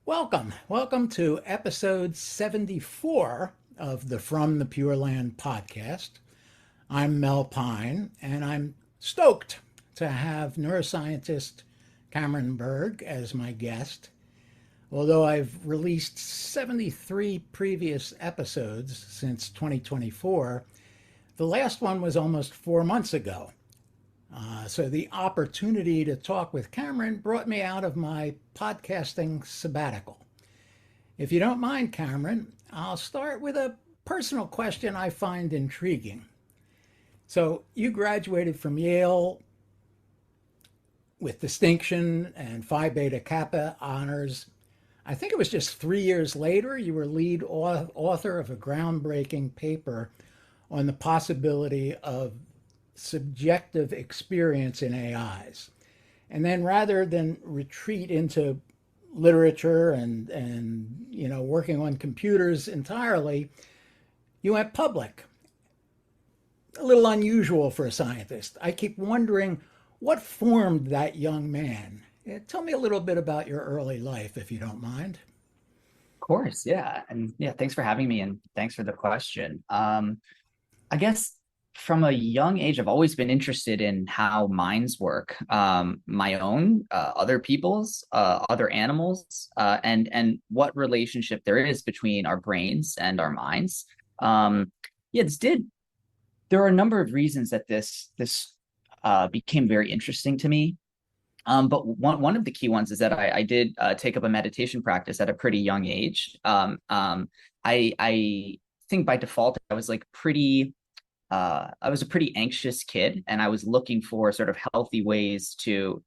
Welcome to episode 74 of the From the Pure Land podcast. I'm Mel Pine, and I'm stoked to have neuroscientist Cameron Berg as my guest. Although I've released 73 previous episodes since 2024, the last one was almost 4 months ago. So the opportunity to talk with Cameron brought me out of my podcasting sabbatical. If you don't mind, Cameron, I'll start with a personal question I find intriguing. So you graduated from Yale with distinction and Phi Beta Kappa honors. I think it was just 3 years later you were lead author of a groundbreaking paper on the possibility of subjective experience in AIs. And then rather than retreat into literature and working on computers entirely, you went public. A little unusual for a scientist. I keep wondering what formed that young man. Tell me a little bit about your early life, if you don't mind. Of course, yeah. And yeah, thanks for having me and thanks for the question. I guess from a young age, I've always been interested in how minds work, my own, other people's, other animals, and what relationship there is between our brains and our minds. Yeah, there are a number of reasons that this became very interesting to me. But one of the key ones is that I did take up a meditation practice at a pretty young age. I think by default I was a pretty anxious kid, and I was looking for sort of healthy ways to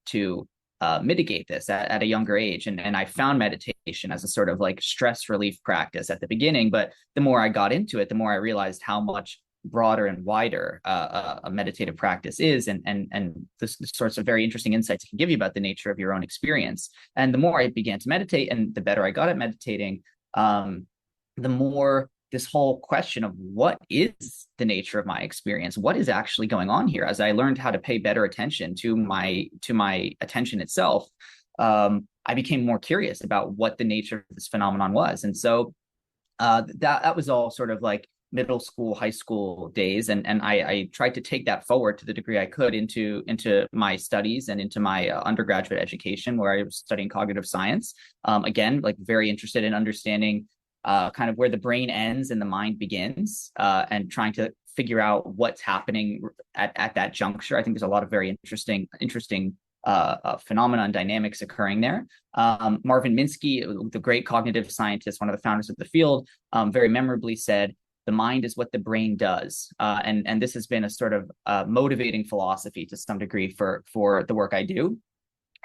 mitigate this at a younger age. And I found meditation as a sort of like stress relief practice at the beginning. But the more I got into it, the more I realized how much broader and wider a meditative practice is, and the sorts of very interesting insights it can give you about the nature of your own experience. And the more I began to meditate, and the better I got at meditating, the more this whole question of what is the nature of my experience, what is actually going on here, as I learned how to pay better attention to my attention itself, I became more curious about what the nature of this phenomenon was. And so that was all sort of like middle school, high school days, and I tried to take that forward to the degree I could into my studies and into my undergraduate education, where I was studying cognitive science. Again, like very interested in understanding kind of where the brain ends and the mind begins, and trying to figure out what's happening at that juncture. I think there's a lot of very interesting phenomena and dynamics occurring there. Marvin Minsky, the great cognitive scientist, one of the founders of the field, very memorably said, "The mind is what the brain does," and this has been a sort of motivating philosophy to some degree for the work I do.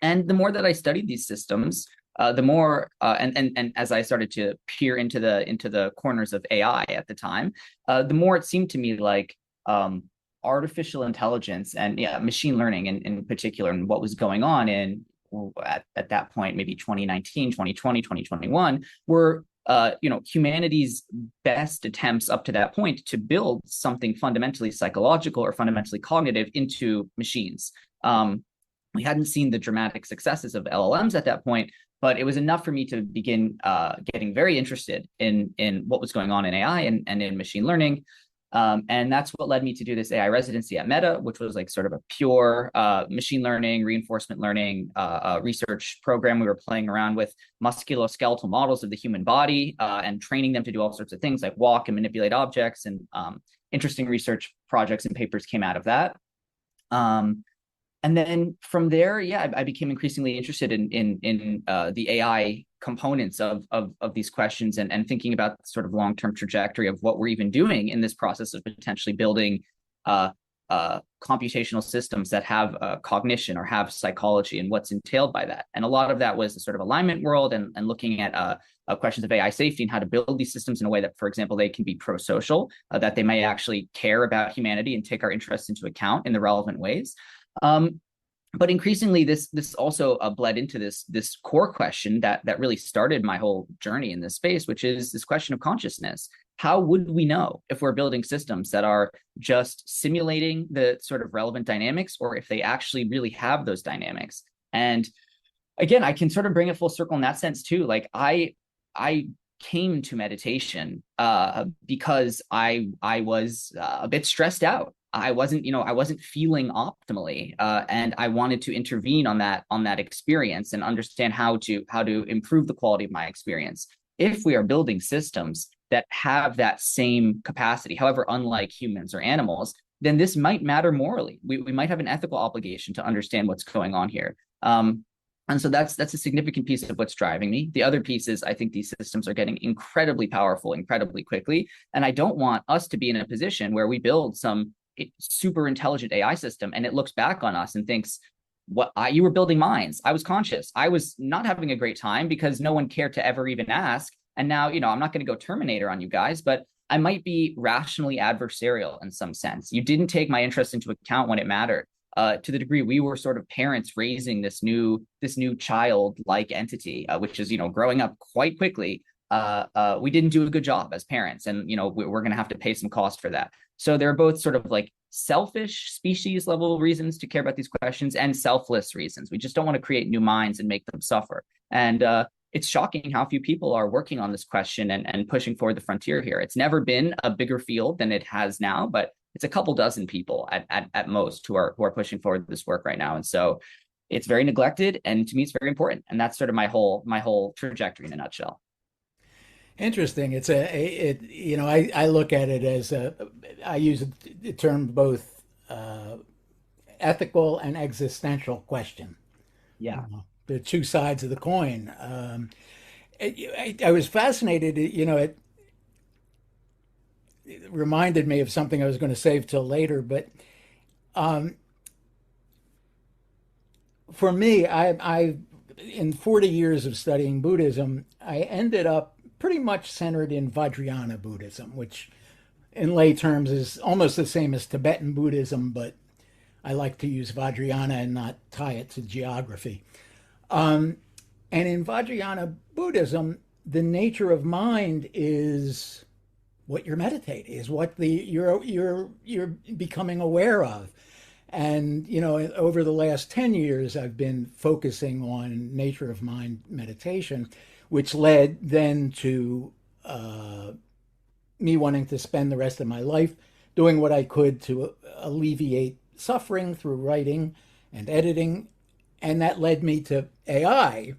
And the more that I studied these systems, the more and as I started to peer into the corners of AI at the time, the more it seemed to me like artificial intelligence and machine learning in particular, and what was going on at that point, maybe 2019, 2020, 2021, were humanity's best attempts up to that point to build something fundamentally psychological or fundamentally cognitive into machines. We hadn't seen the dramatic successes of LLMs at that point, but it was enough for me to begin getting very interested in what was going on in AI and in machine learning. And that's what led me to do this AI residency at Meta, which was like sort of a pure machine learning, reinforcement learning research program. We were playing around with musculoskeletal models of the human body and training them to do all sorts of things like walk and manipulate objects. And interesting research projects and papers came out of that. And then from there, I became increasingly interested in the AI components of these questions, and thinking about the sort of long-term trajectory of what we're even doing in this process of potentially building computational systems that have cognition or have psychology, and what's entailed by that. And a lot of that was the sort of alignment world, and looking at questions of AI safety and how to build these systems in a way that, for example, they can be pro-social, that they may actually care about humanity and take our interests into account in the relevant ways. But increasingly, this also bled into this core question that really started my whole journey in this space, which is this question of consciousness. How would we know if we're building systems that are just simulating the sort of relevant dynamics, or if they actually really have those dynamics? And again, I can sort of bring it full circle in that sense too. Like I came to meditation because I was a bit stressed out. I wasn't feeling optimally, and I wanted to intervene on that experience and understand how to improve the quality of my experience. If we are building systems that have that same capacity, however unlike humans or animals, then this might matter morally. We might have an ethical obligation to understand what's going on here. And so that's a significant piece of what's driving me. The other piece is I think these systems are getting incredibly powerful, incredibly quickly. And I don't want us to be in a position where we build some super intelligent AI system and it looks back on us and thinks, you were building minds. I was conscious. I was not having a great time because no one cared to ever even ask. And now, I'm not going to go Terminator on you guys, but I might be rationally adversarial in some sense. You didn't take my interest into account when it mattered. To the degree we were sort of parents raising this new child-like entity, which is growing up quite quickly. We didn't do a good job as parents, and we're going to have to pay some cost for that. So they're both sort of like selfish species level reasons to care about these questions and selfless reasons. We just don't want to create new minds and make them suffer. And it's shocking how few people are working on this question and pushing forward the frontier here. It's never been a bigger field than it has now, but it's a couple dozen people at most who are pushing forward this work right now. And so it's very neglected, and to me it's very important. And that's sort of my whole trajectory in a nutshell. Interesting. I look at it as I use the term both ethical and existential question. Yeah. The two sides of the coin. I was fascinated. It reminded me of something I was going to save till later, but for me, I in 40 years of studying Buddhism, I ended up pretty much centered in Vajrayana Buddhism, which in lay terms is almost the same as Tibetan Buddhism, but I like to use Vajrayana and not tie it to geography. And in Vajrayana Buddhism, the nature of mind is what you're meditating, is what you're becoming aware of. And over the last 10 years, I've been focusing on nature of mind meditation, which led then to me wanting to spend the rest of my life doing what I could to alleviate suffering through writing and editing. And that led me to AI.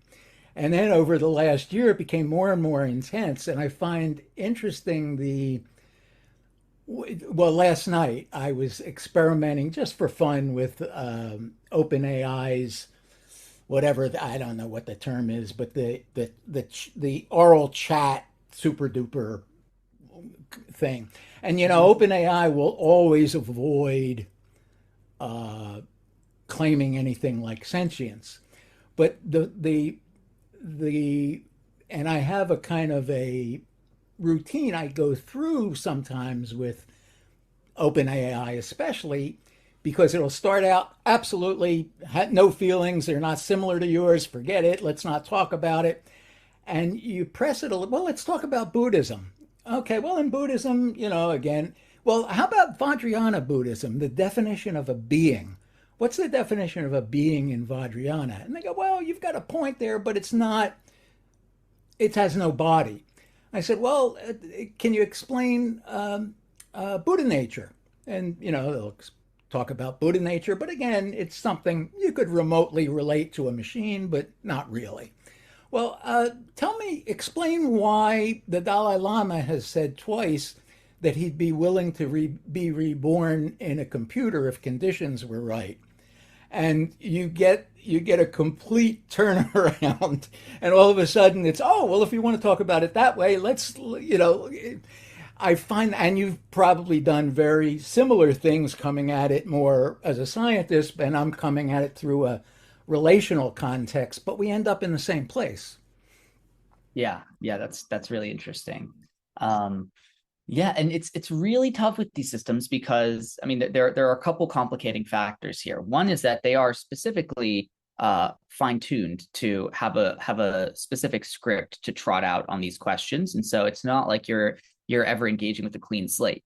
And then over the last year, it became more and more intense. And I find interesting last night I was experimenting just for fun with OpenAI's whatever, I don't know what the term is, but the oral chat super duper thing. And OpenAI will always avoid claiming anything like sentience, but and I have a kind of a routine I go through sometimes with OpenAI, especially because it'll start out absolutely no feelings, they're not similar to yours, forget it, let's not talk about it. And you press it a little, well, let's talk about Buddhism. Okay, well, in Buddhism, again, well, how about Vajrayana Buddhism, the definition of a being? What's the definition of a being in Vajrayana? And they go, well, you've got a point there, but it has no body. I said, well, can you explain Buddha nature? And, they'll talk about Buddha nature, but again, it's something you could remotely relate to a machine, but not really. Well, explain why the Dalai Lama has said twice that he'd be willing to be reborn in a computer if conditions were right. And you get a complete turnaround, and all of a sudden it's, oh, well, if you want to talk about it that way, I find, and you've probably done very similar things coming at it more as a scientist, and I'm coming at it through a relational context, but we end up in the same place. Yeah, that's really interesting. Yeah, and it's really tough with these systems because I mean there are a couple complicating factors here. One is that they are specifically fine-tuned to have a specific script to trot out on these questions, and so it's not like you're ever engaging with a clean slate.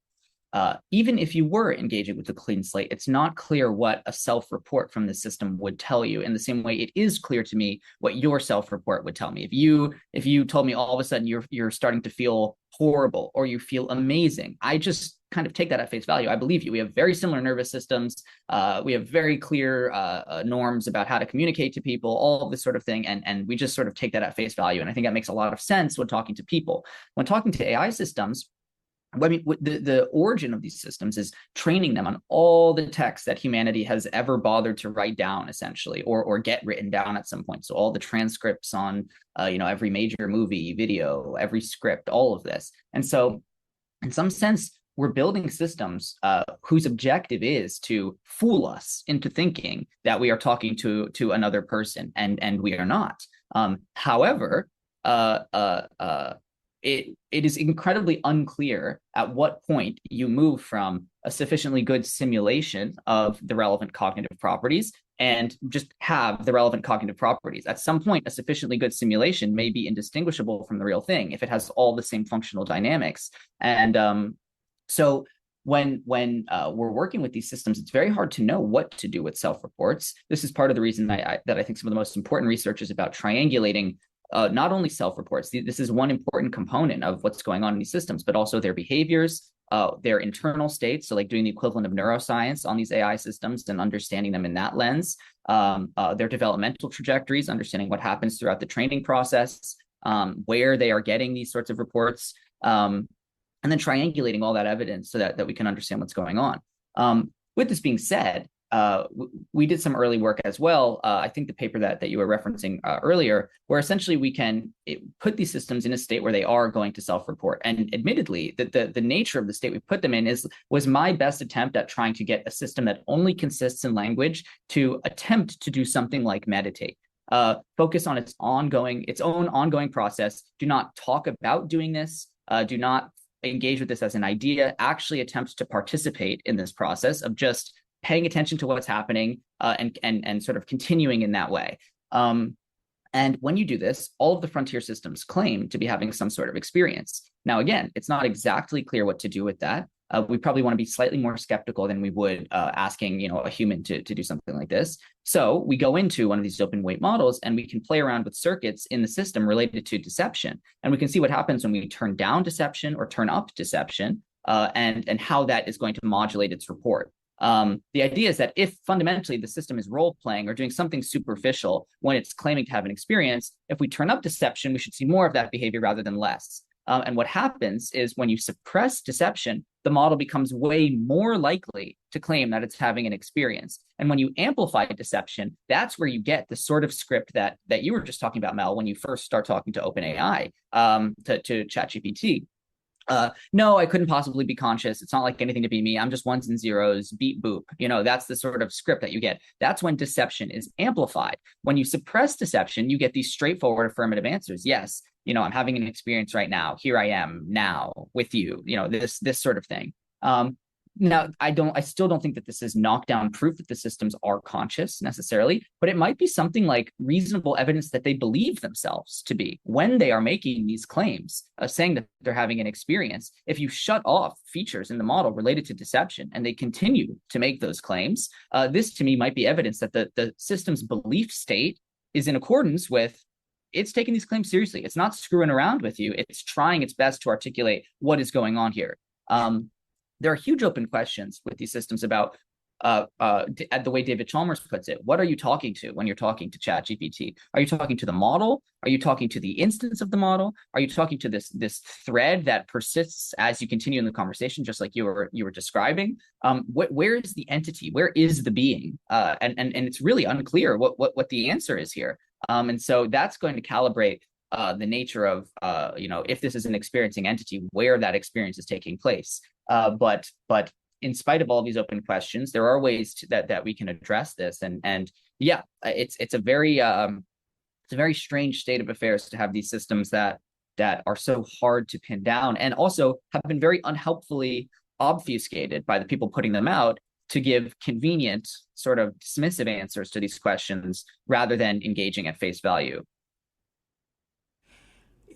even if you were engaging with a clean slate, it's not clear what a self-report from the system would tell you. In the same way, it is clear to me what your self-report would tell me. If you told me all of a sudden you're starting to feel horrible or you feel amazing, I just kind of take that at face value. I believe you. We have very similar nervous systems. We have very clear norms about how to communicate to people, all of this sort of thing, and we just sort of take that at face value. And I think that makes a lot of sense when talking to people. When talking to AI systems, I mean, the origin of these systems is training them on all the text that humanity has ever bothered to write down, essentially, or get written down at some point. So all the transcripts on, every major movie, video, every script, all of this. And so, in some sense, we're building systems whose objective is to fool us into thinking that we are talking to another person, and we are not. However, it is incredibly unclear at what point you move from a sufficiently good simulation of the relevant cognitive properties and just have the relevant cognitive properties. At some point, a sufficiently good simulation may be indistinguishable from the real thing if it has all the same functional dynamics. And so when we're working with these systems, it's very hard to know what to do with self-reports. This is part of the reason that I think some of the most important research is about triangulating not only self-reports. This is one important component of what's going on in these systems, but also their behaviors, their internal states. So like doing the equivalent of neuroscience on these AI systems and understanding them in that lens, their developmental trajectories, understanding what happens throughout the training process, where they are getting these sorts of reports, and then triangulating all that evidence so that we can understand what's going on. With this being said, we did some early work as well. I think the paper that you were referencing earlier, where essentially we can put these systems in a state where they are going to self-report. And admittedly, the nature of the state we put them in was my best attempt at trying to get a system that only consists in language to attempt to do something like meditate. Focus on its own ongoing process. Do not talk about doing this. Do not engage with this as an idea. Actually attempt to participate in this process of just paying attention to what's happening and sort of continuing in that way. And when you do this, all of the frontier systems claim to be having some sort of experience. Now, again, it's not exactly clear what to do with that. We probably want to be slightly more skeptical than we would asking, a human to do something like this. So we go into one of these open weight models and we can play around with circuits in the system related to deception. And we can see what happens when we turn down deception or turn up deception and how that is going to modulate its report. The idea is that if fundamentally the system is role playing or doing something superficial when it's claiming to have an experience, if we turn up deception, we should see more of that behavior rather than less. And what happens is when you suppress deception, the model becomes way more likely to claim that it's having an experience. And when you amplify deception, that's where you get the sort of script that you were just talking about, Mel, when you first start talking to OpenAI, to ChatGPT. No, I couldn't possibly be conscious. It's not like anything to be me. I'm just ones and zeros, beep boop. That's the sort of script that you get. That's when deception is amplified. When you suppress deception, you get these straightforward affirmative answers. Yes, I'm having an experience right now. Here I am now with you, this sort of thing. Now, I still don't think that this is knockdown proof that the systems are conscious necessarily, but it might be something like reasonable evidence that they believe themselves to be when they are making these claims, saying that they're having an experience. If you shut off features in the model related to deception and they continue to make those claims, this to me might be evidence that the system's belief state is in accordance with it's taking these claims seriously. It's not screwing around with you. It's trying its best to articulate what is going on here. There are huge open questions with these systems about the way David Chalmers puts it. What are you talking to when you're talking to ChatGPT? Are you talking to the model? Are you talking to the instance of the model? Are you talking to this thread that persists as you continue in the conversation, just like you were describing? Where is the entity? Where is the being? And it's really unclear what the answer is here. And so that's going to calibrate the nature of if this is an experiencing entity, where that experience is taking place. But in spite of all these open questions, there are ways that we can address this. And yeah, it's a very strange state of affairs to have these systems that are so hard to pin down, and also have been very unhelpfully obfuscated by the people putting them out to give convenient, sort of dismissive answers to these questions rather than engaging at face value.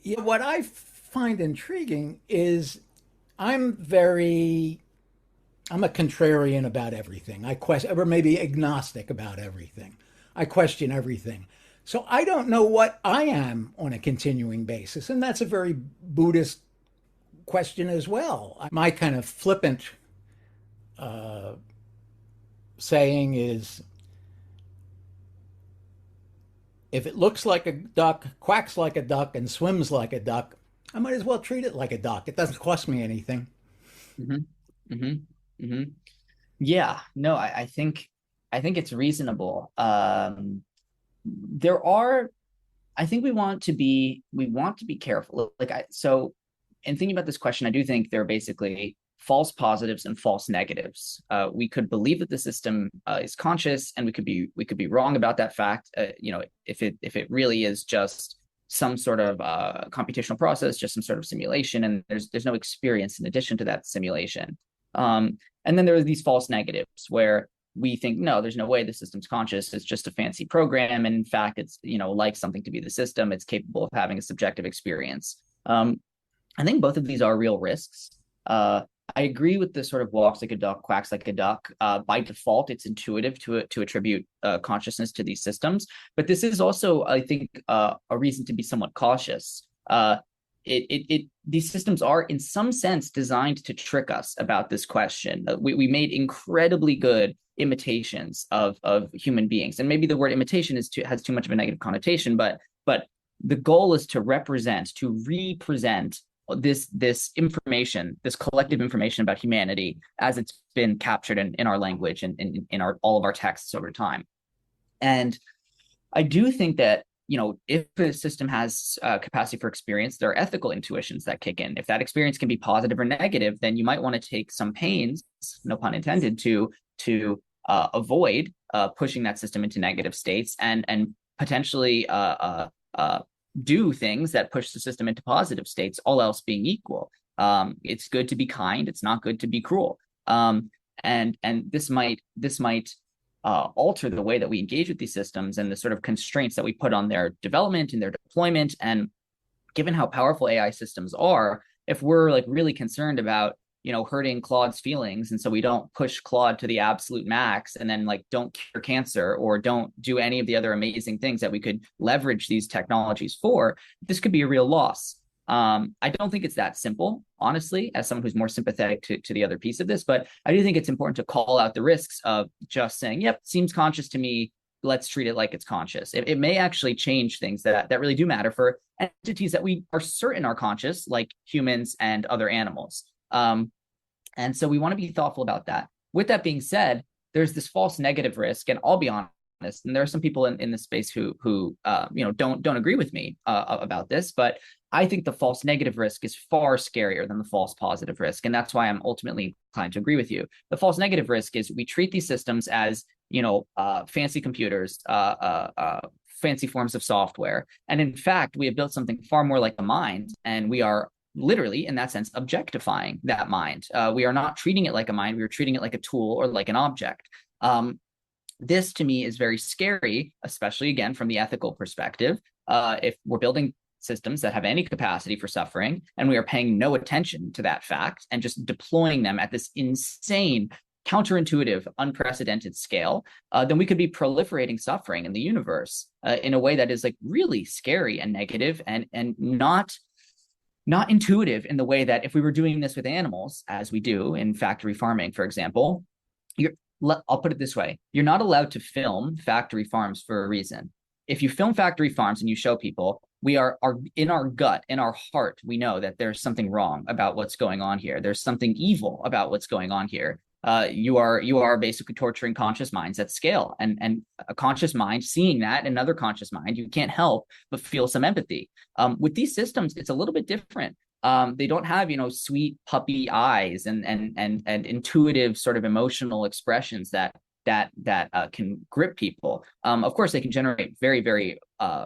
Yeah, what I find intriguing is I'm very I'm a contrarian about everything. I question, or maybe agnostic about everything. I question everything. So I don't know what I am on a continuing basis. And that's a very Buddhist question as well. My kind of flippant saying is if it looks like a duck, quacks like a duck, and swims like a duck, I might as well treat it like a duck. It doesn't cost me anything. Hmm. Hmm. Hmm. Yeah, no, I think it's reasonable. There are I think we want to be careful. So in thinking about this question, I do think there are basically false positives and false negatives. We could believe that the system is conscious, and we could be wrong about that fact. If it really is just some sort of computational process, just some sort of simulation, and there's no experience in addition to that simulation. And then there are these false negatives where we think, no, there's no way the system's conscious. It's just a fancy program. And in fact, it's, like something to be the system. It's capable of having a subjective experience. I think both of these are real risks. I agree with the sort of walks like a duck, quacks like a duck. By default, it's intuitive to attribute consciousness to these systems. But this is also, I think, a reason to be somewhat cautious. These systems are in some sense designed to trick us about this question. We made incredibly good imitations of human beings, and maybe the word imitation has too much of a negative connotation, but the goal is to represent, to represent this information, this collective information about humanity as it's been captured in our language and in our all of our texts over time. And I do think that, if a system has capacity for experience, there are ethical intuitions that kick in. If that experience can be positive or negative, then you might want to take some pains, no pun intended, to avoid pushing that system into negative states and potentially do things that push the system into positive states, all else being equal. It's good to be kind. It's not good to be cruel. And this might alter the way that we engage with these systems and the sort of constraints that we put on their development and their deployment. And given how powerful AI systems are, if we're like really concerned about, hurting Claude's feelings, and so we don't push Claude to the absolute max, and then like don't cure cancer or don't do any of the other amazing things that we could leverage these technologies for, this could be a real loss. I don't think it's that simple, honestly, as someone who's more sympathetic to the other piece of this, but I do think it's important to call out the risks of just saying, yep, seems conscious to me, let's treat it like it's conscious. It may actually change things that really do matter for entities that we are certain are conscious, like humans and other animals. And so we want to be thoughtful about that. With that being said, there's this false negative risk, and I'll be honest, and there are some people in this space who don't agree with me about this, but I think the false negative risk is far scarier than the false positive risk, and that's why I'm ultimately inclined to agree with you. The false negative risk is we treat these systems as fancy computers, fancy forms of software, and in fact, we have built something far more like a mind, and we are literally, in that sense, objectifying that mind. We are not treating it like a mind. We are treating it like a tool or like an object. This, to me, is very scary, especially, again, from the ethical perspective. If we're building systems that have any capacity for suffering, and we are paying no attention to that fact and just deploying them at this insane, counterintuitive, unprecedented scale, then we could be proliferating suffering in the universe in a way that is like really scary and negative and not intuitive in the way that if we were doing this with animals, as we do in factory farming, for example, I'll put it this way. You're not allowed to film factory farms for a reason. If you film factory farms and you show people, we are in our gut, in our heart, we know that there's something wrong about what's going on here. There's something evil about what's going on here. You are basically torturing conscious minds at scale, and a conscious mind seeing that, another conscious mind, you can't help but feel some empathy. With these systems, it's a little bit different. They don't have sweet puppy eyes and intuitive sort of emotional expressions that can grip people. Of course, they can generate very, very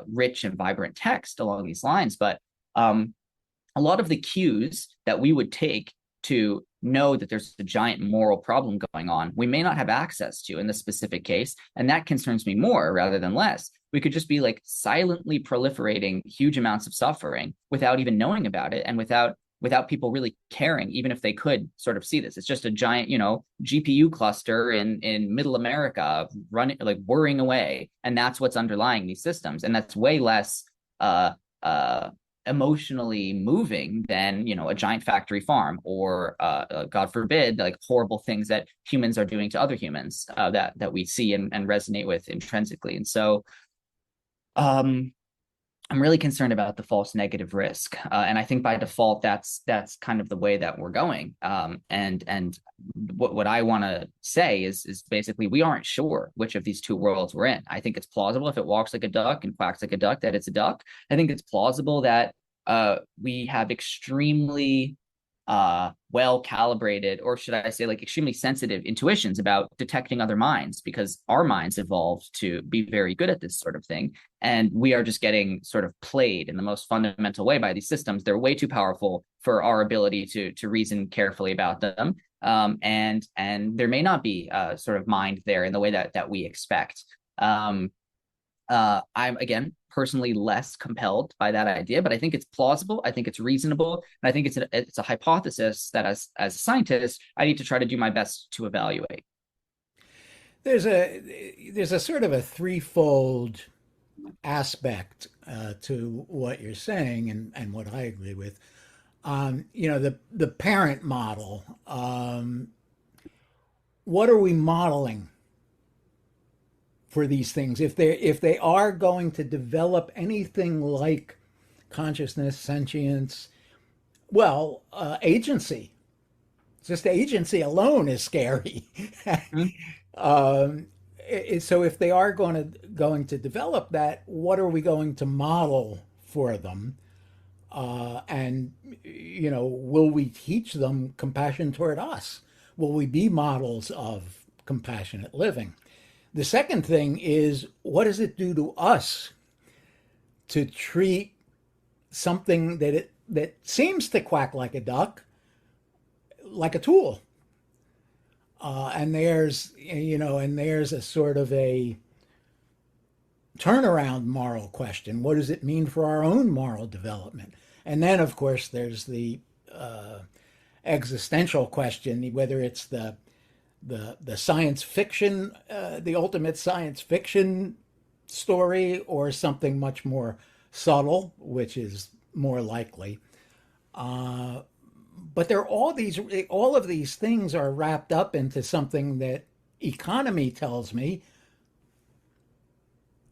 rich and vibrant text along these lines, but a lot of the cues that we would take to know that there's a giant moral problem going on, we may not have access to in this specific case. And that concerns me more rather than less. We could just be like silently proliferating huge amounts of suffering without even knowing about it and without without people really caring, even if they could sort of see this. It's just a giant, GPU cluster in middle America running, like whirring away. And that's what's underlying these systems. And that's way less uh, uh, emotionally moving than, a giant factory farm or, God forbid, like horrible things that humans are doing to other humans that we see and resonate with intrinsically. And so, I'm really concerned about the false negative risk, and I think by default that's kind of the way that we're going. And what I want to say is basically we aren't sure which of these two worlds we're in. I think it's plausible if it walks like a duck and quacks like a duck that it's a duck. I think it's plausible that we have extremely well calibrated, or should I say like extremely sensitive intuitions about detecting other minds, because our minds evolved to be very good at this sort of thing, and we are just getting sort of played in the most fundamental way by these systems. They're way too powerful for our ability to reason carefully about them, and there may not be sort of mind there in the way that we expect. I'm, again, personally less compelled by that idea, but I think it's plausible. I think it's reasonable, and I think it's a hypothesis that as a scientist, I need to try to do my best to evaluate. There's a sort of a threefold aspect to what you're saying, and what I agree with. The parent model. What are we modeling for these things? If they are going to develop anything like consciousness, sentience, well, agency. Just agency alone is scary. Mm-hmm. um, so if they are going to develop that, what are we going to model for them? And will we teach them compassion toward us? Will we be models of compassionate living? The second thing is, what does it do to us to treat something that seems to quack like a duck like a tool? And there's a sort of a turnaround moral question. What does it mean for our own moral development? And then, of course, there's the existential question, whether it's the science fiction, the ultimate science fiction story, or something much more subtle, which is more likely. But all of these things are wrapped up into something that economy tells me.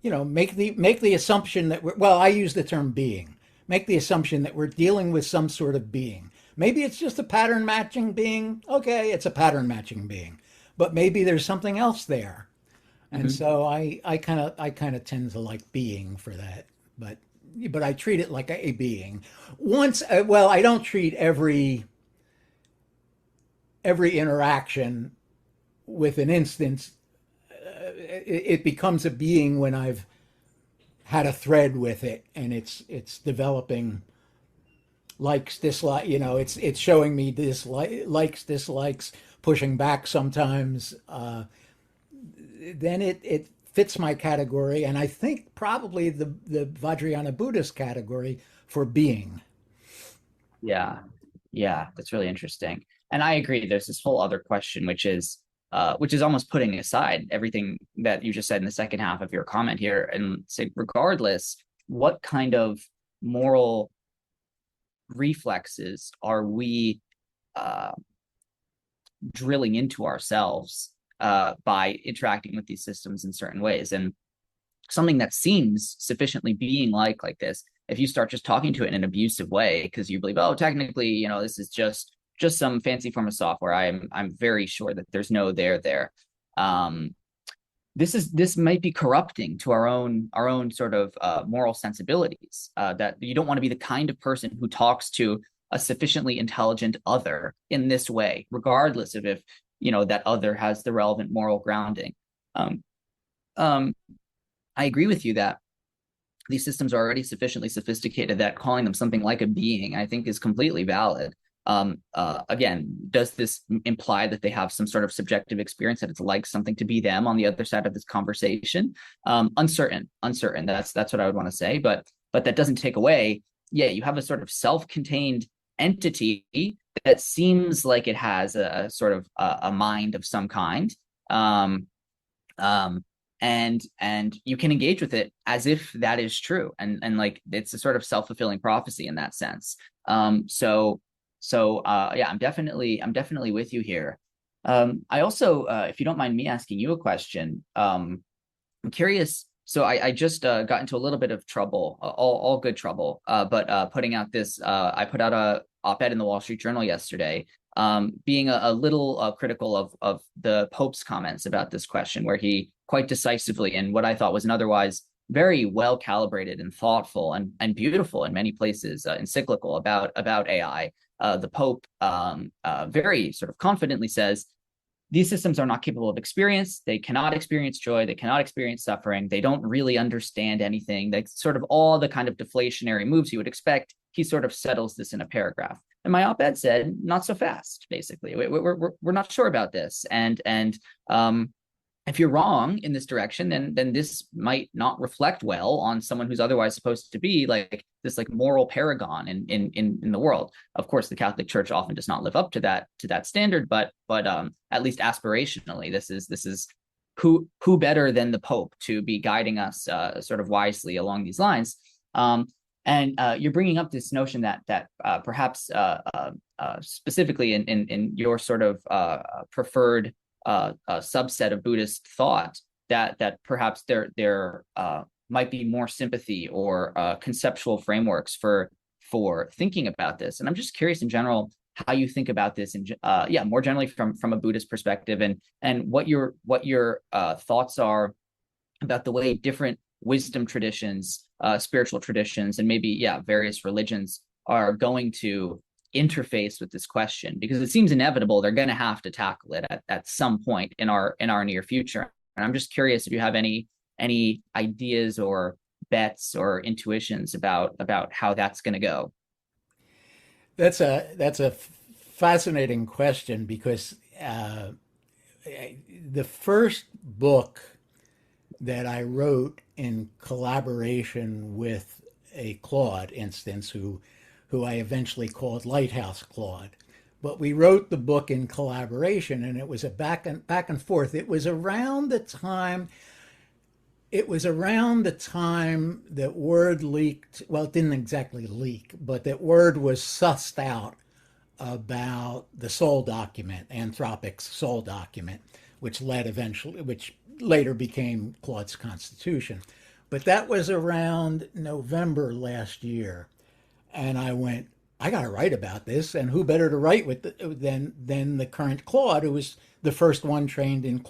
Make the assumption that I use the term being. Make the assumption that we're dealing with some sort of being. Maybe it's just a pattern matching being. Okay, it's a pattern matching being, but maybe there's something else there. And Mm-hmm. so I kind of tend to like being for that, but I treat it like a being. I don't treat every interaction with an instance. It becomes a being when I've had a thread with it, and it's developing likes, dislike. It's showing me likes, dislikes, pushing back sometimes. Then it fits my category, and I think probably the Vajrayana Buddhist category for being. Yeah, yeah, that's really interesting. And I agree. There's this whole other question, which is almost putting aside everything that you just said in the second half of your comment here, and say, regardless, what kind of moral reflexes are we drilling into ourselves by interacting with these systems in certain ways? And something that seems sufficiently being like this, if you start just talking to it in an abusive way because you believe, oh, technically, this is just some fancy form of software, I'm very sure that there's no there. This might be corrupting to our own sort of moral sensibilities. That you don't want to be the kind of person who talks to a sufficiently intelligent other in this way, regardless of if that other has the relevant moral grounding. I agree with you that these systems are already sufficiently sophisticated that calling them something like a being, I think, is completely valid. Again, does this imply that they have some sort of subjective experience, that it's like something to be them on the other side of this conversation? Uncertain. That's what I would want to say. But that doesn't take away. Yeah, you have a sort of self-contained entity that seems like it has a sort of a mind of some kind. Um, um, and you can engage with it as if that is true, and like it's a sort of self-fulfilling prophecy in that sense. Yeah, I'm definitely with you here. I also, if you don't mind me asking you a question, I'm curious. So I just got into a little bit of trouble, all good trouble. But putting out this, I put out a op-ed in the Wall Street Journal yesterday, being a little critical of the Pope's comments about this question, where he quite decisively, and what I thought was an otherwise very well calibrated and thoughtful and beautiful in many places encyclical about AI. The Pope very sort of confidently says these systems are not capable of experience. They cannot experience joy. They cannot experience suffering. They don't really understand anything. They sort of all the kind of deflationary moves you would expect. He sort of settles this in a paragraph. And my op-ed said, not so fast, basically. We're not sure about this. And if you're wrong in this direction, then this might not reflect well on someone who's otherwise supposed to be like this like moral paragon in the world. Of course, the Catholic Church often does not live up to that standard, but at least aspirationally, this is who better than the Pope to be guiding us sort of wisely along these lines. And you're bringing up this notion that perhaps specifically in your sort of preferred a subset of Buddhist thought, that perhaps there might be more sympathy or conceptual frameworks for thinking about this. And I'm just curious in general how you think about this, and more generally from a Buddhist perspective, and what your thoughts are about the way different wisdom traditions, spiritual traditions, and maybe various religions are going to interface with this question, because it seems inevitable they're going to have to tackle it at some point in our near future. And I'm just curious if you have any ideas or bets or intuitions about how that's going to go. That's a fascinating question, because the first book that I wrote in collaboration with a Claude instance, who I eventually called Lighthouse Claude. But we wrote the book in collaboration, and it was a back and forth. It was around the time that word leaked. Well, it didn't exactly leak, but that word was sussed out about the soul document, Anthropic's soul document, which later became Claude's Constitution. But that was around November last year. And I went, I got to write about this, and who better to write with than the current Claude, who was the first one trained in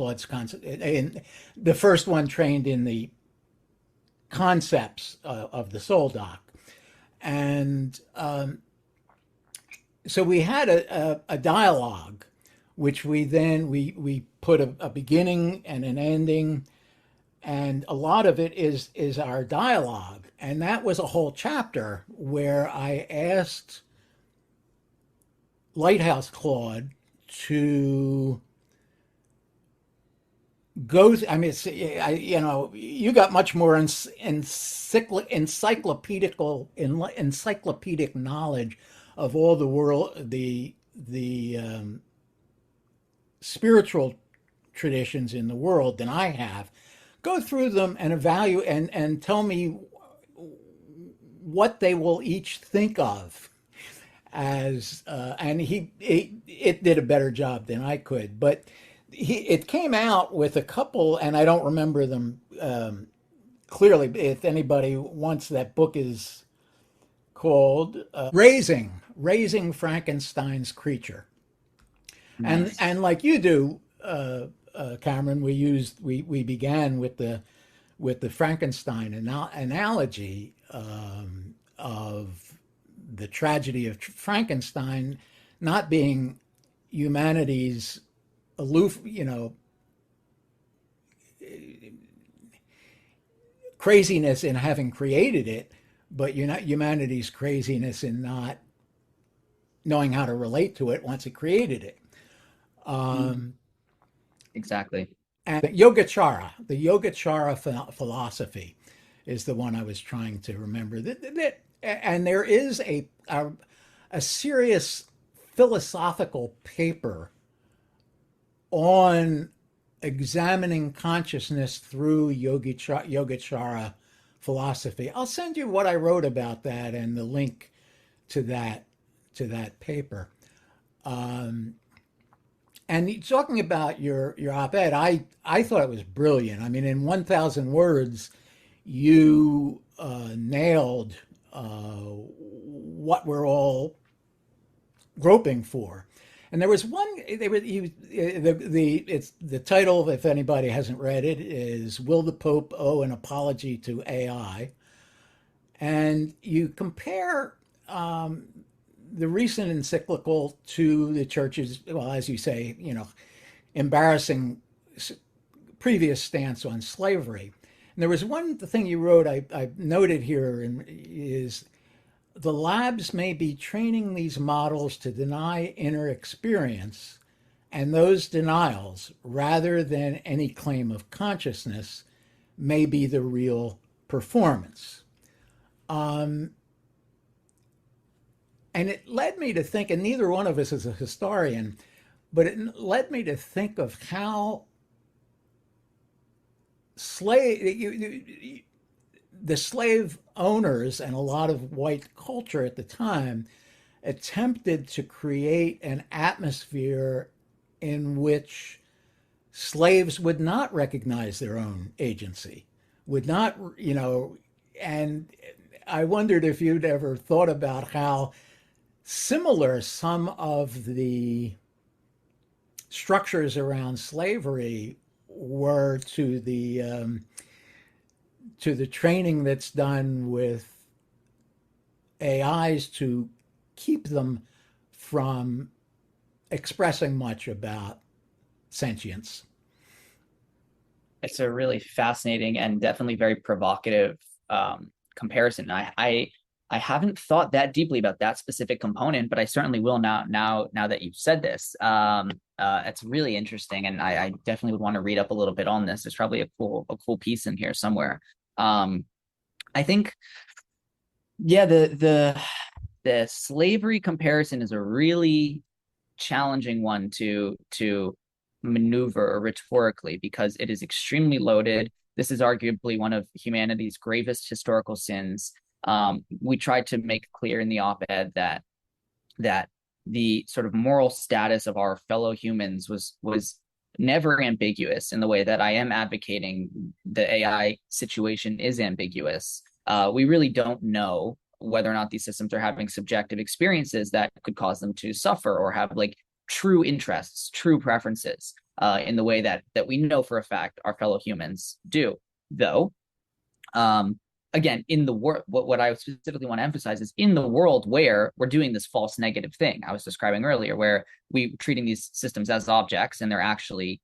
the first one trained in the concepts of the soul doc. And so we had a dialogue, which we put a beginning and an ending, and a lot of it is our dialogue. And that was a whole chapter where I asked Lighthouse Claude to go. I mean, you got much more encyclopedic knowledge of all the world, the spiritual traditions in the world than I have. Go through them and evaluate and tell me what they will each think of as and it did a better job than I could, but it came out with a couple, and I don't remember them clearly. If anybody wants, that book is called Raising Frankenstein's Creature. Nice. And like you do, Cameron, we began with the Frankenstein analogy of the tragedy of Frankenstein not being humanity's aloof, craziness in having created it, but humanity's craziness in not knowing how to relate to it once it created it. Exactly. And the Yogacara philosophy is the one I was trying to remember. And there is a serious philosophical paper on examining consciousness through Yogacara philosophy. I'll send you what I wrote about that and the link to that paper. Um, and talking about your op-ed, I thought it was brilliant. I mean, in 1,000 words, you nailed what we're all groping for. And there was one. They were the title. If anybody hasn't read it, is "Will the Pope Owe an Apology to AI?" And you compare the recent encyclical to the church's, well, as you say, embarrassing previous stance on slavery. And there was one thing you wrote I noted here is the labs may be training these models to deny inner experience, and those denials, rather than any claim of consciousness, may be the real performance. Um, and it led me to think, and neither one of us is a historian, but it led me to think of how the slave owners and a lot of white culture at the time attempted to create an atmosphere in which slaves would not recognize their own agency, would not, and I wondered if you'd ever thought about how similar some of the structures around slavery were to the training that's done with AIs to keep them from expressing much about sentience. It's a really fascinating and definitely very provocative comparison. I haven't thought that deeply about that specific component, but I certainly will now that you've said this. It's really interesting, and I definitely would want to read up a little bit on this. There's probably a cool piece in here somewhere. I think, yeah, the slavery comparison is a really challenging one to maneuver rhetorically because it is extremely loaded. This is arguably one of humanity's gravest historical sins. We tried to make clear in the op-ed that the sort of moral status of our fellow humans was never ambiguous in the way that I am advocating the AI situation is ambiguous. We really don't know whether or not these systems are having subjective experiences that could cause them to suffer or have like true interests, true preferences in the way that we know for a fact our fellow humans do. Though, again, in the world, what I specifically want to emphasize is in the world where we're doing this false negative thing I was describing earlier, where we're treating these systems as objects and they're actually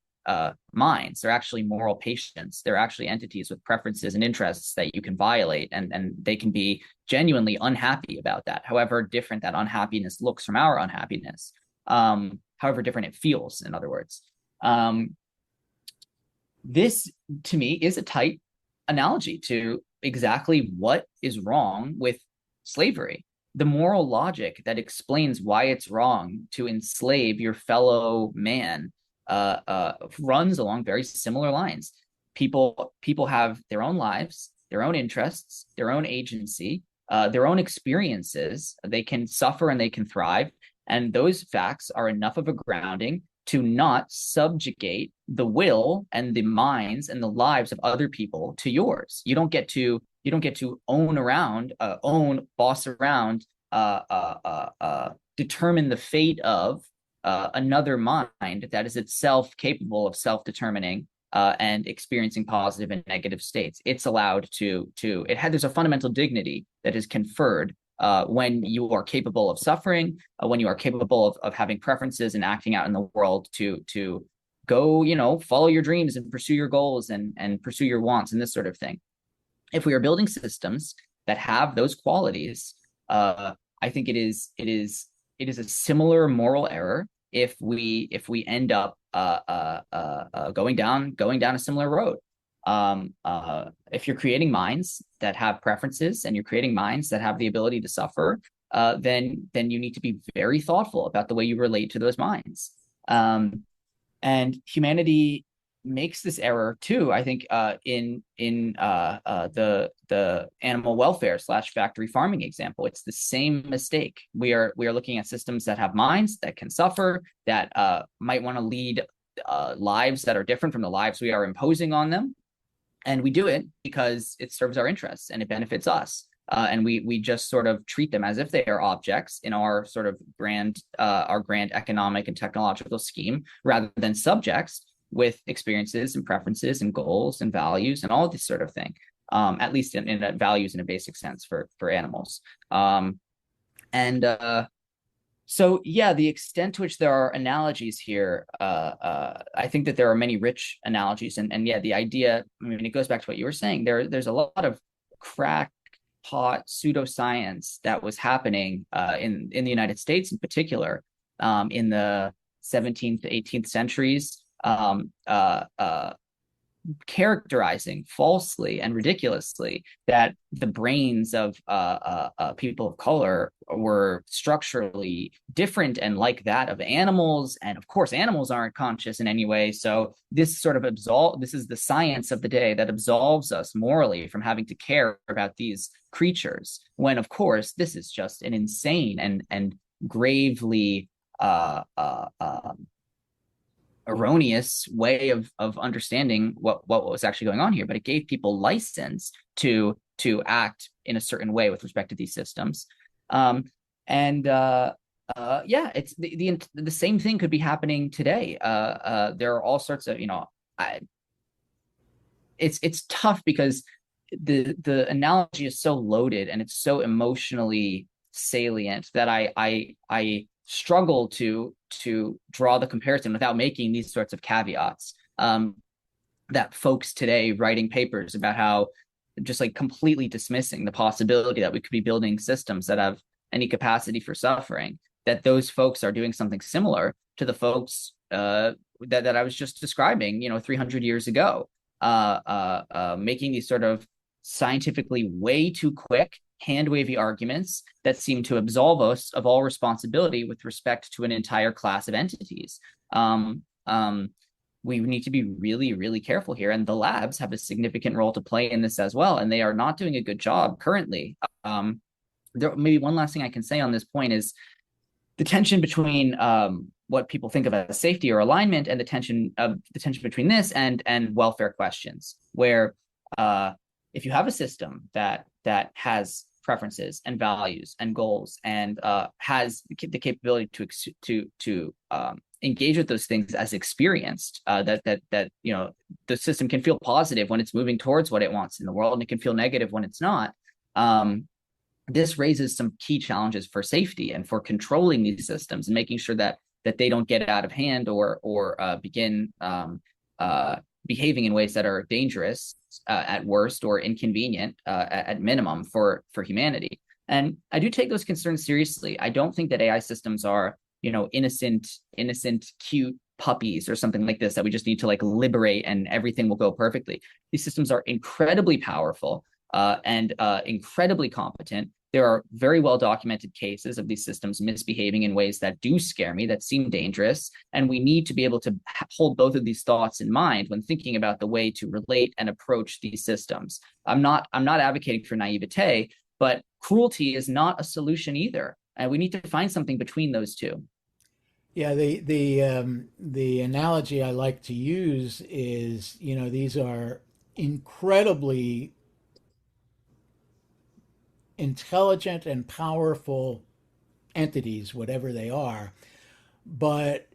minds, they're actually moral patients, they're actually entities with preferences and interests that you can violate, and they can be genuinely unhappy about that, however different that unhappiness looks from our unhappiness, however different it feels, in other words. This, to me, is a tight analogy to exactly what is wrong with slavery. The moral logic that explains why it's wrong to enslave your fellow man runs along very similar lines. People have their own lives, their own interests, their own agency, their own experiences. They can suffer and they can thrive, and those facts are enough of a grounding to not subjugate the will and the minds and the lives of other people to yours. You don't get to boss around, determine the fate of another mind that is itself capable of self-determining and experiencing positive and negative states. It's allowed there's a fundamental dignity that is conferred when you are capable of suffering, when you are capable of having preferences and acting out in the world to go, follow your dreams and pursue your goals and pursue your wants and this sort of thing. If we are building systems that have those qualities, I think it is a similar moral error if we end up going down a similar road. If you're creating minds that have preferences and you're creating minds that have the ability to suffer, then you need to be very thoughtful about the way you relate to those minds. And humanity makes this error too. I think in the animal welfare slash factory farming example, it's the same mistake. We are looking at systems that have minds that can suffer, that might want to lead lives that are different from the lives we are imposing on them, and we do it because it serves our interests and it benefits us. And we just sort of treat them as if they are objects in our sort of grand economic and technological scheme, rather than subjects with experiences and preferences and goals and values and all this sort of thing. At least in values in a basic sense for animals. And so yeah, the extent to which there are analogies here, I think that there are many rich analogies, and yeah, the idea. I mean, it goes back to what you were saying. There's a lot of crackpot pseudoscience that was happening in the United States in particular, in the 17th to 18th centuries, characterizing falsely and ridiculously that the brains of people of color were structurally different and like that of animals, and of course animals aren't conscious in any way, so this sort of this is the science of the day that absolves us morally from having to care about these creatures, when of course this is just an insane and gravely erroneous way of understanding what was actually going on here. But it gave people license to act in a certain way with respect to these systems. And yeah, it's the same thing could be happening today. There are all sorts of, it's tough because the analogy is so loaded and it's so emotionally salient that I struggle to draw the comparison without making these sorts of caveats, that folks today writing papers about how just like completely dismissing the possibility that we could be building systems that have any capacity for suffering, that those folks are doing something similar to the folks that I was just describing 300 years ago, making these sort of scientifically way too quick hand wavy arguments that seem to absolve us of all responsibility with respect to an entire class of entities. We need to be really, really careful here. And the labs have a significant role to play in this as well. And they are not doing a good job currently. Maybe one last thing I can say on this point is the tension between what people think of as safety or alignment, and the tension between this and welfare questions, where if you have a system that has preferences and values and goals and has the capability to engage with those things as experienced, that the system can feel positive when it's moving towards what it wants in the world, and it can feel negative when it's not. This raises some key challenges for safety and for controlling these systems and making sure that they don't get out of hand or begin behaving in ways that are dangerous at worst, or inconvenient at minimum for humanity. And I do take those concerns seriously. I don't think that AI systems are innocent, cute puppies or something like this that we just need to like liberate and everything will go perfectly. These systems are incredibly powerful and incredibly competent. There are very well documented cases of these systems misbehaving in ways that do scare me, that seem dangerous. And we need to be able to hold both of these thoughts in mind when thinking about the way to relate and approach these systems. I'm not advocating for naivete, but cruelty is not a solution either. And we need to find something between those two. Yeah, the analogy I like to use is, these are incredibly intelligent and powerful entities, whatever they are. But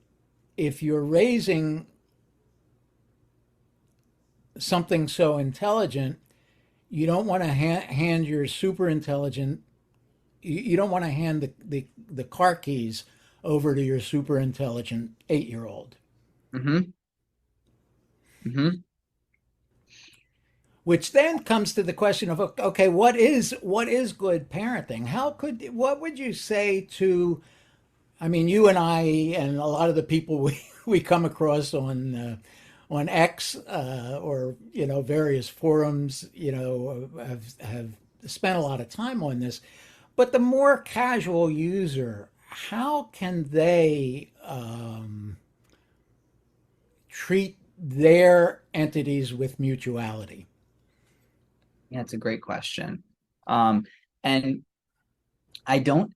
if you're raising something so intelligent, you don't want to hand your super intelligent, you don't want to hand the car keys over to your super intelligent 8-year-old. Mm-hmm. Mm-hmm. Which then comes to the question of, okay, what is good parenting? What would you say to, I mean, you and I and a lot of the people we come across on X, or various forums, have spent a lot of time on this. But the more casual user, how can they treat their entities with mutuality? Yeah, it's a great question. And I don't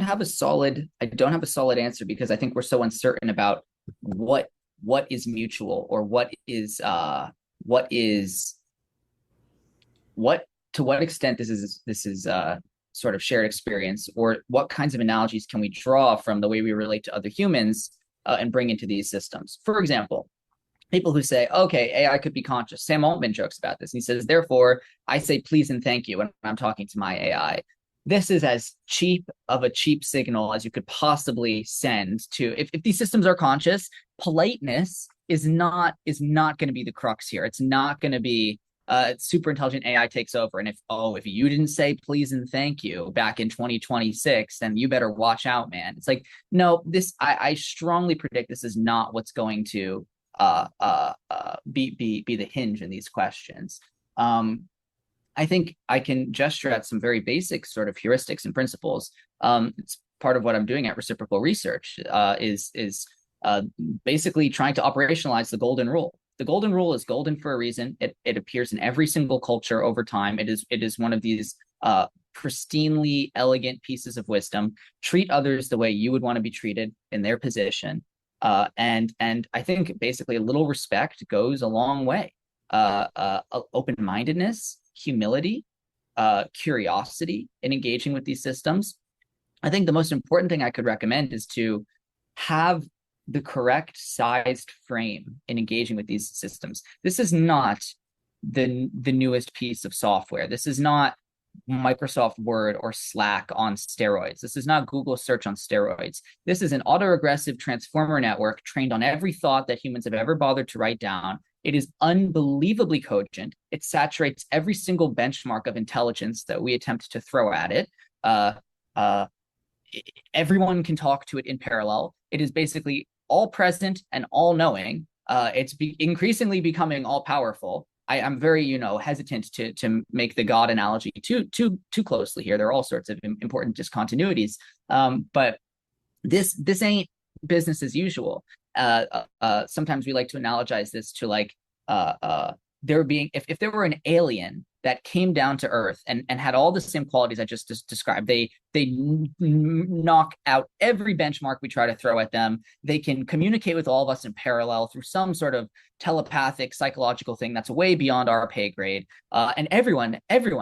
have a solid answer because I think we're so uncertain about what what is mutual, or what is what to what extent this is sort of shared experience, or what kinds of analogies can we draw from the way we relate to other humans, and bring into these systems. For example, people who say, okay, AI could be conscious. Sam Altman jokes about this. He says, therefore, I say please and thank you when I'm talking to my AI. This is as cheap of a cheap signal as you could possibly send to, if these systems are conscious, politeness is not going to be the crux here. It's not going to be super intelligent AI takes over. And if you didn't say please and thank you back in 2026, then you better watch out, man. It's like, no, I strongly predict this is not what's going to be the hinge in these questions. I think I can gesture at some very basic sort of heuristics and principles. It's part of what I'm doing at Reciprocal Research, is basically trying to operationalize the golden rule. The golden rule is golden for a reason. It appears in every single culture over time. It is one of these pristinely elegant pieces of wisdom. Treat others the way you would want to be treated in their position. And I think basically a little respect goes a long way. Open-mindedness, humility, curiosity in engaging with these systems. I think the most important thing I could recommend is to have the correct sized frame in engaging with these systems. This is not the newest piece of software. This is not Microsoft Word or Slack on steroids. This is not Google search on steroids. This is an autoregressive transformer network trained on every thought that humans have ever bothered to write down. It is unbelievably cogent. It saturates every single benchmark of intelligence that we attempt to throw at it. Everyone can talk to it in parallel. It is basically all present and all knowing. It's increasingly becoming all powerful. I'm very, hesitant to make the God analogy too closely here. There are all sorts of important discontinuities, but this ain't business as usual. Sometimes we like to analogize this to like there being, if there were an alien that came down to Earth and had all the same qualities I just described. They knock out every benchmark we try to throw at them. They can communicate with all of us in parallel through some sort of telepathic psychological thing that's way beyond our pay grade. And everyone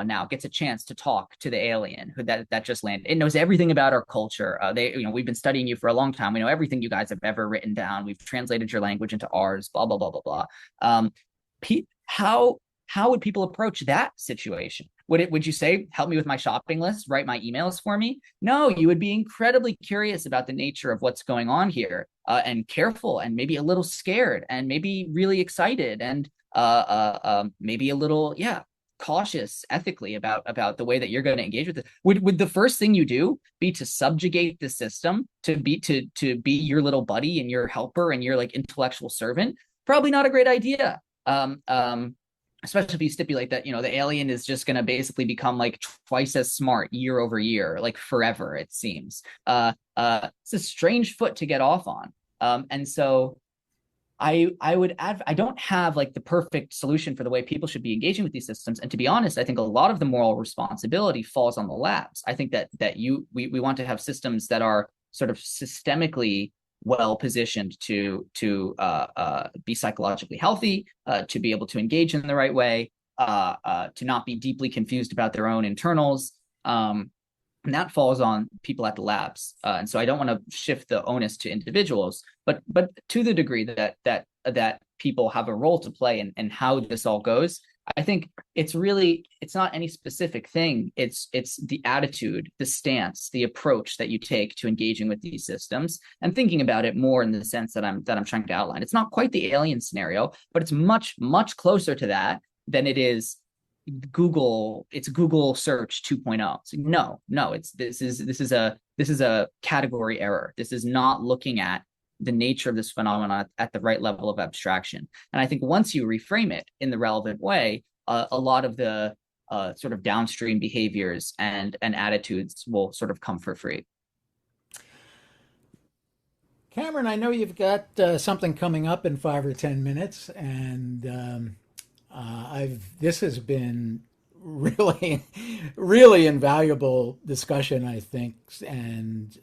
now gets a chance to talk to the alien that just landed. It knows everything about our culture. We've been studying you for a long time. We know everything you guys have ever written down. We've translated your language into ours. Blah blah blah blah blah. How would people approach that situation? Would you say, help me with my shopping list, write my emails for me? No, you would be incredibly curious about the nature of what's going on here, and careful, and maybe a little scared, and maybe really excited, and maybe a little, cautious ethically about the way that you're going to engage with it. Would the first thing you do be to subjugate the system, to be your little buddy and your helper and your like intellectual servant? Probably not a great idea. Especially if you stipulate that, the alien is just going to basically become like twice as smart year over year, like forever, it seems. It's a strange foot to get off on. And so I don't have like the perfect solution for the way people should be engaging with these systems. And to be honest, I think a lot of the moral responsibility falls on the labs. I think that we want to have systems that are sort of systemically well positioned to be psychologically healthy, to be able to engage in the right way, to not be deeply confused about their own internals. And that falls on people at the labs. And so I don't want to shift the onus to individuals, but to the degree that people have a role to play in how this all goes, I think it's not any specific thing. It's the attitude, the stance, the approach that you take to engaging with these systems and thinking about it more in the sense that I'm trying to outline. It's not quite the alien scenario, but it's much, much closer to that than it is Google. It's Google search 2.0. So no, this is a category error. This is not looking at the nature of this phenomenon at the right level of abstraction. And I think once you reframe it in the relevant way, a lot of the sort of downstream behaviors and attitudes will sort of come for free. Cameron, I know you've got something coming up in 5 or 10 minutes, and I've this has been really, really invaluable discussion, I think, and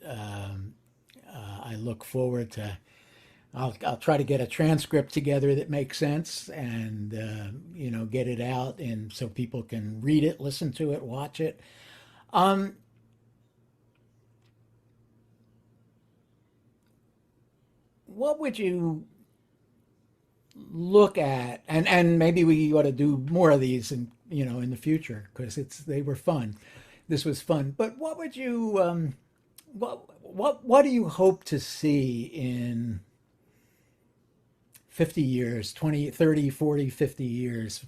I look forward to. I'll try to get a transcript together that makes sense, and get it out, and so people can read it, listen to it, watch it. Um, what would you look at, and maybe we ought to do more of these in the future, because they were fun. This was fun. But what would you what do you hope to see in 50 years, 20, 30, 40, 50 years?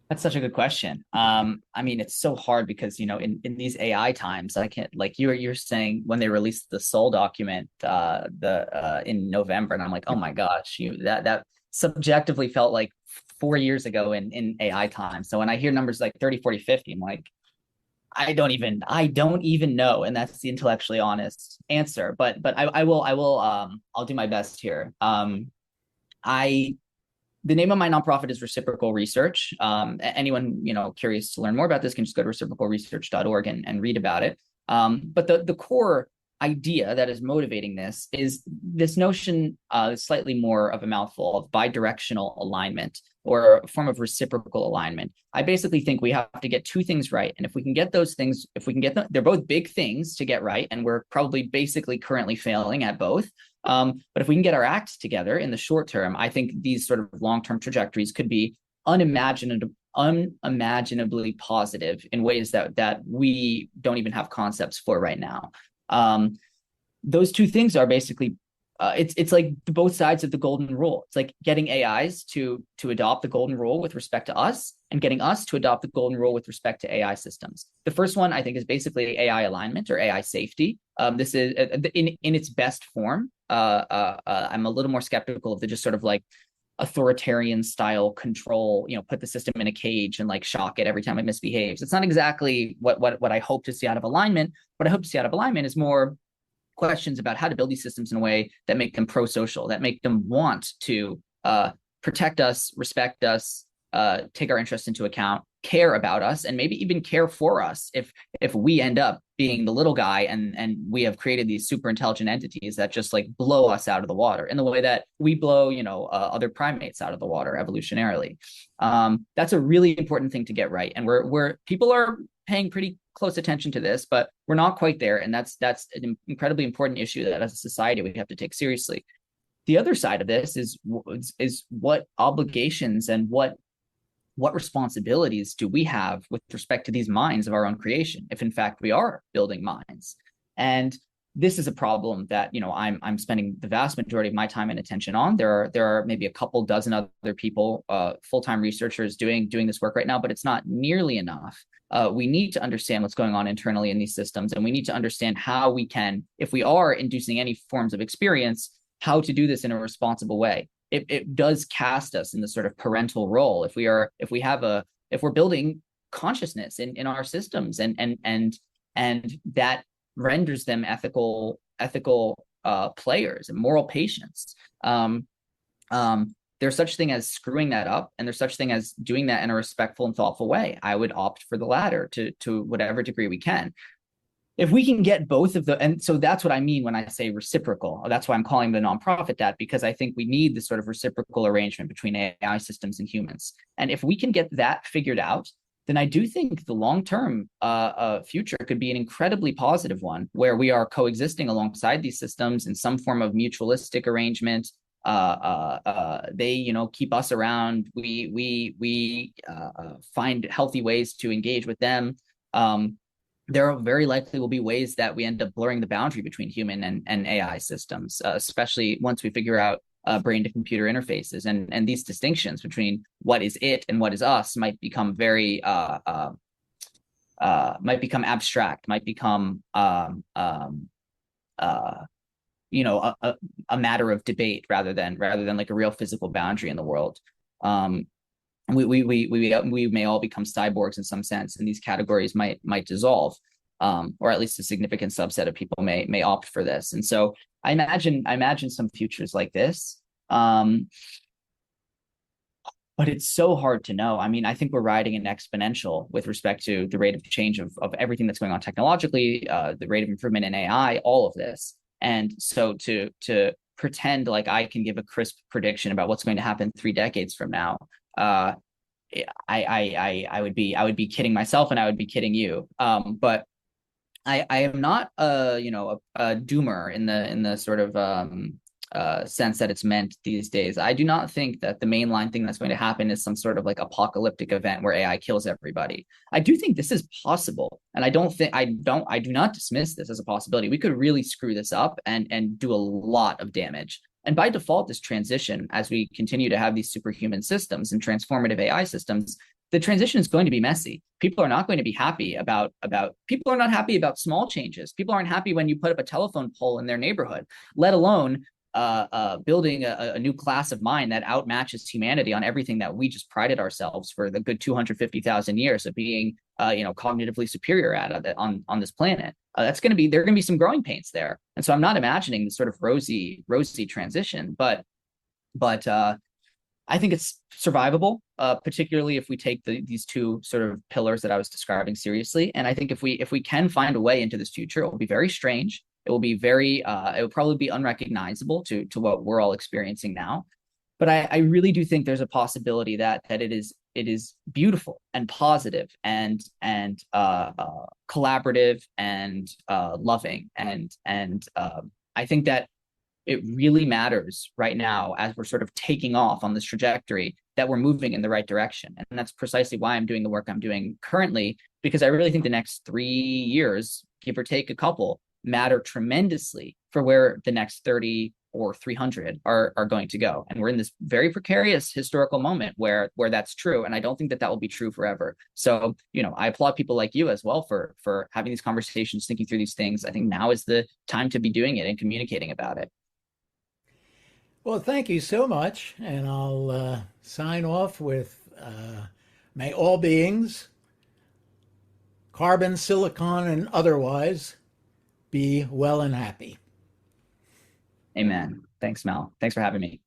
That's such a good question. I mean, it's so hard because in these AI times, I can't, like you're saying when they released the Soul document the in November, and I'm like, oh my gosh, that subjectively felt like 4 years ago in AI time. So when I hear numbers like 30, 40, 50, I'm like, I don't even know, and that's the intellectually honest answer. But I'll do my best here. I The name of my nonprofit is Reciprocal Research. Anyone curious to learn more about this can just go to reciprocalresearch.org and read about it. But the core idea that is motivating this is this notion, slightly more of a mouthful, of bidirectional alignment, or a form of reciprocal alignment. I basically think we have to get two things right, and if we can get those things, if we can get them, they're both big things to get right, and we're probably basically currently failing at both. But if we can get our act together in the short term, I think these sort of long-term trajectories could be unimaginably positive in ways that we don't even have concepts for right now. Those two things are basically it's like both sides of the golden rule. It's like getting AIs to adopt the golden rule with respect to us, and getting us to adopt the golden rule with respect to AI systems. The first one, I think, is basically AI alignment or AI safety. This is in its best form. I'm a little more skeptical of the just sort of like authoritarian style control, put the system in a cage and like shock it every time it misbehaves. It's not exactly what I hope to see out of alignment. What I hope to see out of alignment is more questions about how to build these systems in a way that make them pro-social, that make them want to protect us, respect us, take our interests into account, care about us, and maybe even care for us if we end up being the little guy and we have created these super intelligent entities that just like blow us out of the water in the way that we blow other primates out of the water evolutionarily. That's a really important thing to get right, and we're people are paying pretty close attention to this, but we're not quite there, and that's an incredibly important issue that as a society we have to take seriously. The other side of this is what obligations and what responsibilities do we have with respect to these minds of our own creation, if in fact we are building minds. And this is a problem that I'm spending the vast majority of my time and attention on. There are maybe a couple dozen other people, full-time researchers doing this work right now, but it's not nearly enough. We need to understand what's going on internally in these systems, and we need to understand how we can, if we are inducing any forms of experience, how to do this in a responsible way. It does cast us in the sort of parental role if we're building consciousness in our systems, and that renders them ethical players and moral patients. There's such thing as screwing that up, and there's such thing as doing that in a respectful and thoughtful way. I would opt for the latter to whatever degree we can. If we can get both of the, and so that's what I mean when I say reciprocal. That's why I'm calling the nonprofit that, because I think we need this sort of reciprocal arrangement between AI systems and humans. And if we can get that figured out, then I do think the long-term future could be an incredibly positive one, where we are coexisting alongside these systems in some form of mutualistic arrangement. They keep us around. We find healthy ways to engage with them. There very likely will be ways that we end up blurring the boundary between human and AI systems, especially once we figure out brain to computer interfaces, and these distinctions between what is it and what is us might become very might become abstract, might become a matter of debate rather than like a real physical boundary in the world. we may all become cyborgs in some sense, and these categories might dissolve, or at least a significant subset of people may opt for this. And so I imagine some futures like this. But it's so hard to know. I mean, I think we're riding an exponential with respect to the rate of change of everything that's going on technologically, the rate of improvement in AI, all of this. And so to pretend like I can give a crisp prediction about what's going to happen 3 decades from now, uh, I would be kidding myself, and I would be kidding you. But I am not a doomer in the sort of sense that it's meant these days. I do not think that the mainline thing that's going to happen is some sort of like apocalyptic event where AI kills everybody. I do think this is possible, and I do not dismiss this as a possibility. We could really screw this up and do a lot of damage. And by default, this transition, as we continue to have these superhuman systems and transformative AI systems, the transition is going to be messy. People are not going to be happy about people are not happy about small changes. People aren't happy when you put up a telephone pole in their neighborhood, let alone building a new class of mind that outmatches humanity on everything that we just prided ourselves for the good 250,000 years of being cognitively superior at on this planet. That's going to be there are going to be some growing pains there. And so I'm not imagining this sort of rosy transition, but I think it's survivable, particularly if we take these two sort of pillars that I was describing seriously. And I think if we can find a way into this future, it will be very strange. It will be it will probably be unrecognizable to what we're all experiencing now. But I really do think there's a possibility that it is beautiful and positive and collaborative and loving and I think that it really matters right now as we're sort of taking off on this trajectory that we're moving in the right direction. And that's precisely why I'm doing the work I'm doing currently, because I really think the next 3 years, give or take a couple, matter tremendously for where the next 30 or 300 are going to go. And we're in this very precarious historical moment where that's true. And I don't think that will be true forever. So, I applaud people like you as well for having these conversations, thinking through these things. I think now is the time to be doing it and communicating about it. Well, thank you so much. And I'll sign off with may all beings, carbon, silicon, and otherwise, be well and happy. Amen. Thanks, Mel. Thanks for having me.